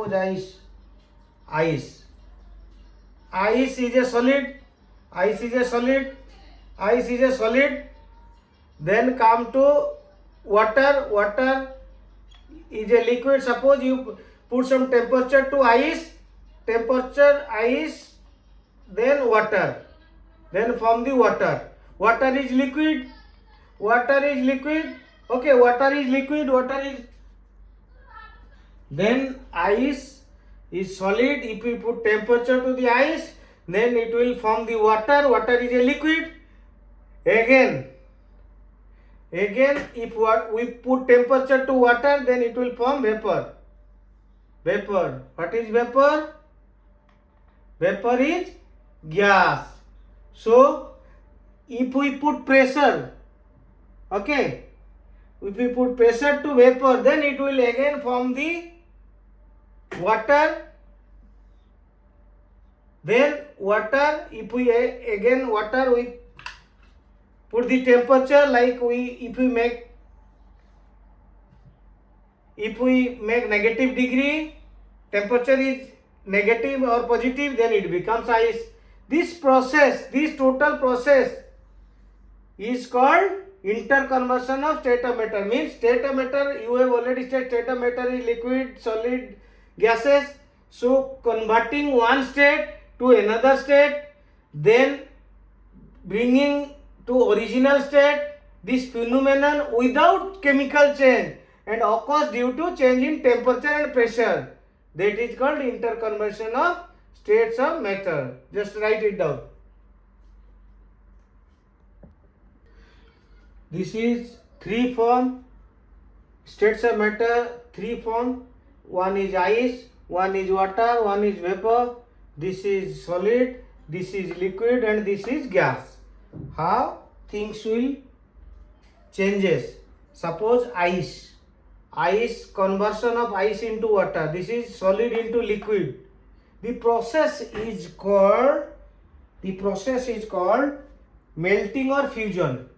suppose ice. Ice is a solid. Ice is a solid. Ice is a solid. Then come to water. Water is a liquid. Suppose you put some temperature to ice. Temperature ice. Then water. Then from the water. Water is liquid. Water is liquid. Okay, water is liquid. Water is. Then ice is solid. If we put temperature to the ice, then it will form the water. Water is a liquid. Again, if we put temperature to water, then it will form vapor. Vapor. What is vapor? Vapor is gas. So, if we put pressure, okay, if we put pressure to vapor, then it will again form the water. Then water, if we again water, we put the temperature like if we make negative degree, temperature is negative or positive, then it becomes ice. This total process is called interconversion of state of matter. Means state of matter, you have already said state of matter is liquid, solid, gases. So converting one state to another state, then bringing to original state, this phenomenon without chemical change and occurs due to change in temperature and pressure. That is called interconversion of states of matter. Just write it down. This is three form states of matter, three form. One is ice, one is water, one is vapor. This is solid, this is liquid, and this is gas. How things will changes? Suppose ice, conversion of ice into water. This is solid into liquid. The process is called melting or fusion.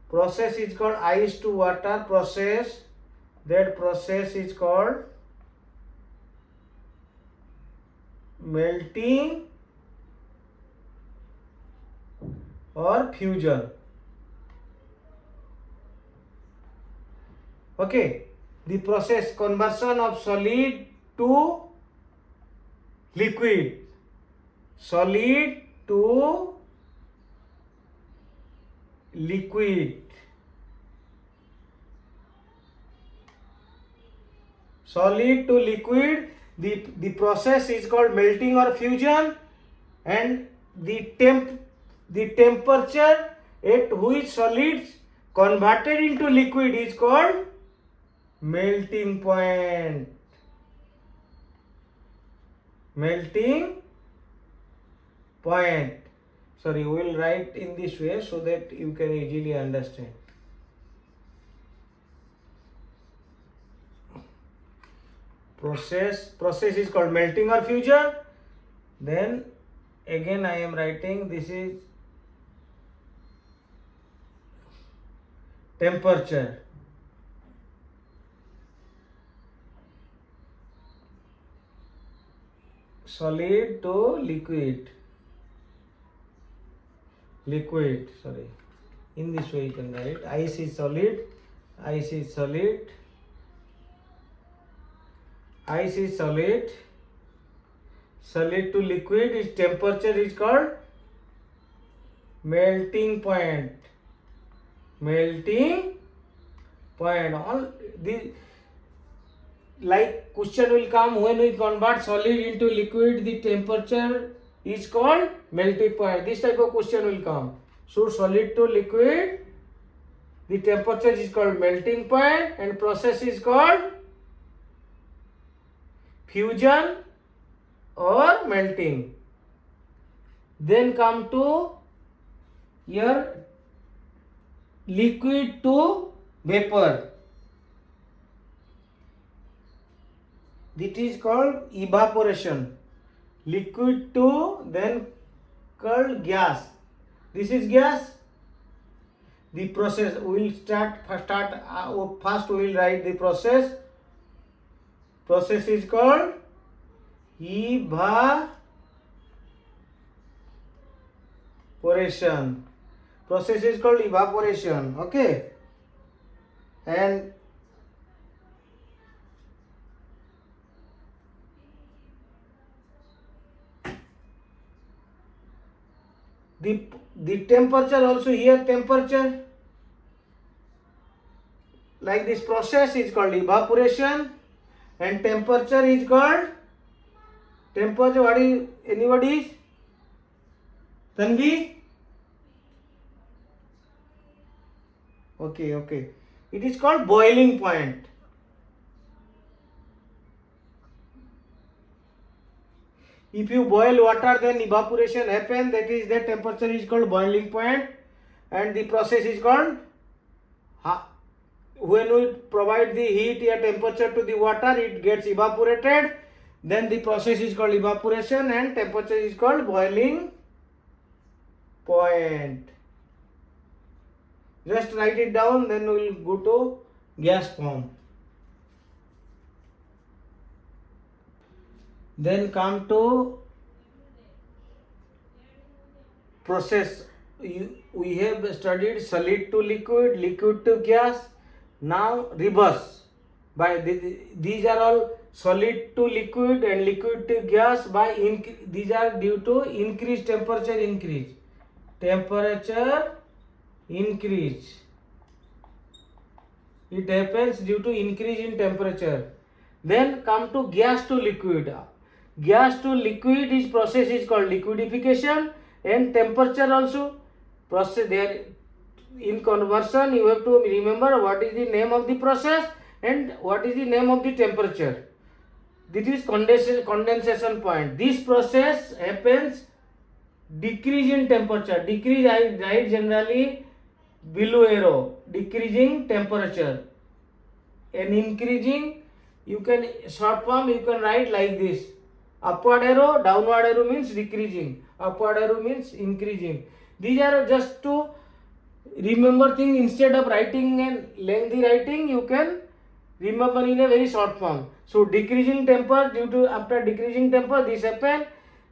Process is called ice to water process. That process is called melting or fusion. Okay, the process conversion of solid to liquid, solid to liquid, solid to liquid. The process is called melting or fusion, and the temperature at which solids converted into liquid is called melting point. Melting point. Sorry, we will write in this way so that you can easily understand. Process is called melting or fusion. Then again I am writing, this is temperature. Solid to liquid. Sorry. In this way you can write. Ice is solid. Ice is solid. Ice is solid. Solid to liquid. Its temperature is called melting point. Melting point. All the like question will come when we convert solid into liquid, the temperature is called melting point. This type of question will come. So solid to liquid, the temperature is called melting point, and process is called fusion or melting. Then come to your liquid to vapor. It is called evaporation. Liquid to then called gas. This is gas. The process we will first we will write the process. Process is called evaporation. Process is called evaporation. Okay. And the temperature also, here temperature, like this process is called evaporation, and temperature is called temperature. What is anybody? Tanvi? Okay. It is called boiling point. If you boil water, then evaporation happen. That is, the temperature is called boiling point, and the process is called, when we provide the heat or temperature to the water, it gets evaporated. Then the process is called evaporation, and temperature is called boiling point. Just write it down, then we will go to gas form. Then come to process. We have studied solid to liquid, liquid to gas. Now reverse. These are all solid to liquid and liquid to gas. These are due to increased temperature increase. Temperature increase. It happens due to increase in temperature. Then come to gas to liquid. Gas to liquid is process is called liquidification, and temperature also process there. In conversion, you have to remember what is the name of the process and what is the name of the temperature. This is condensation point. This process happens decrease in temperature. Decrease, I write generally below arrow. Decreasing temperature. And increasing, you can short form, you can write like this. Upward arrow, downward arrow means decreasing. Upward arrow means increasing. These are just to remember thing. Instead of writing and lengthy writing, you can remember in a very short form. So decreasing temper, due to after decreasing temper, this happen.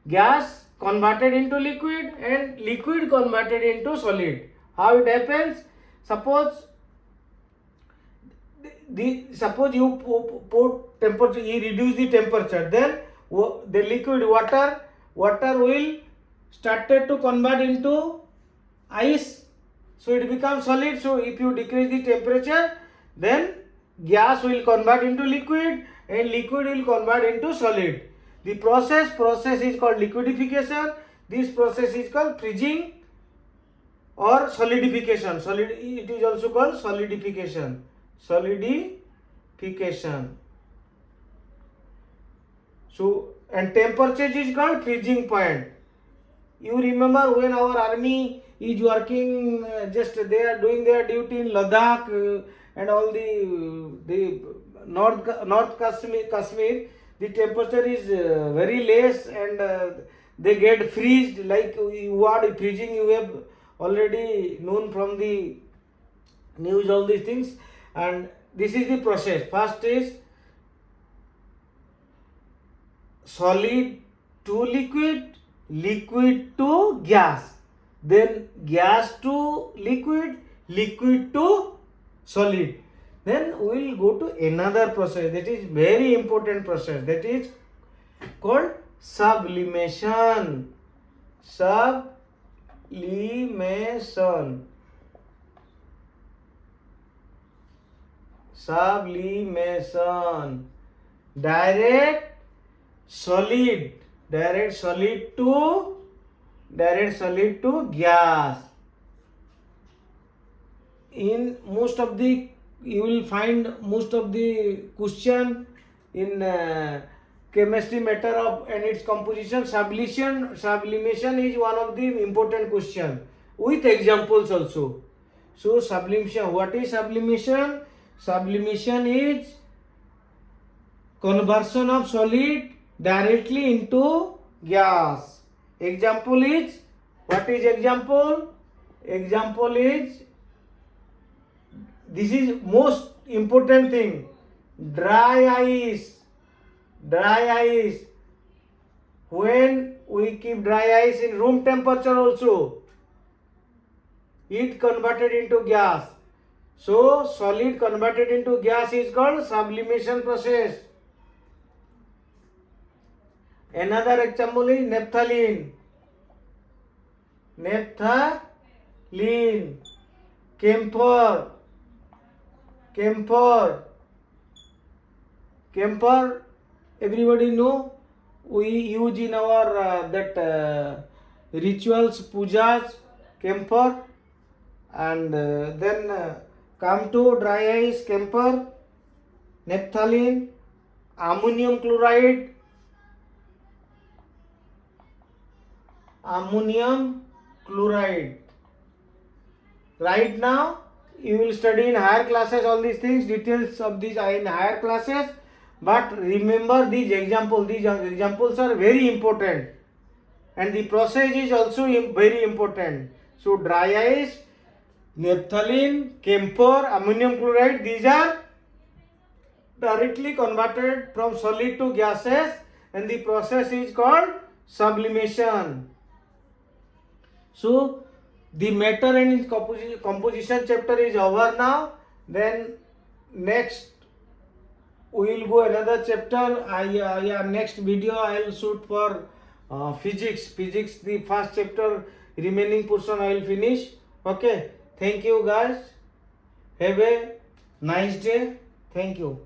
Gas converted into liquid and liquid converted into solid. How it happens? Suppose you put temperature, you reduce the temperature, then the liquid water will started to convert into ice, so it becomes solid. So if you decrease the temperature, then gas will convert into liquid and liquid will convert into solid. The process is called liquidification. This process is called freezing or solidification. It is also called solidification. So, and temperature is called freezing point. You remember when our army is working, just they are doing their duty in Ladakh and all the North Kashmir, the temperature is very less, and they get freezed. Like what freezing you have already known from the news, all these things. And this is the process. First is solid to liquid, liquid to gas, then gas to liquid, liquid to solid. Then we will go to another process, that is very important process, that is called sublimation. Sublimation. Direct solid to gas. In most of the, you will find most of the question in chemistry matter of and its composition. Sublimation is one of the important question with examples also. So sublimation, what is sublimation? Sublimation is conversion of solid directly into gas. Example is, what is example? Example is, this is most important thing, dry ice. Dry ice. When we keep dry ice in room temperature also, it converted into gas. So solid converted into gas is called sublimation process. Another example is naphthalene. Naphthalene, camphor, everybody know we use in our rituals, pujas, camphor, and then come to dry ice, camphor, naphthalene, ammonium chloride, Right now you will study in higher classes all these things, details of these are in higher classes, but remember these examples are very important, and the process is also very important. So dry ice, naphthalene, camphor, ammonium chloride, these are directly converted from solid to gases, and the process is called sublimation. So the matter and its composition chapter is over now. Then next we will go another chapter. Next video I will shoot for physics. The first chapter remaining portion I will finish. Okay. Thank you guys. Have a nice day. Thank you.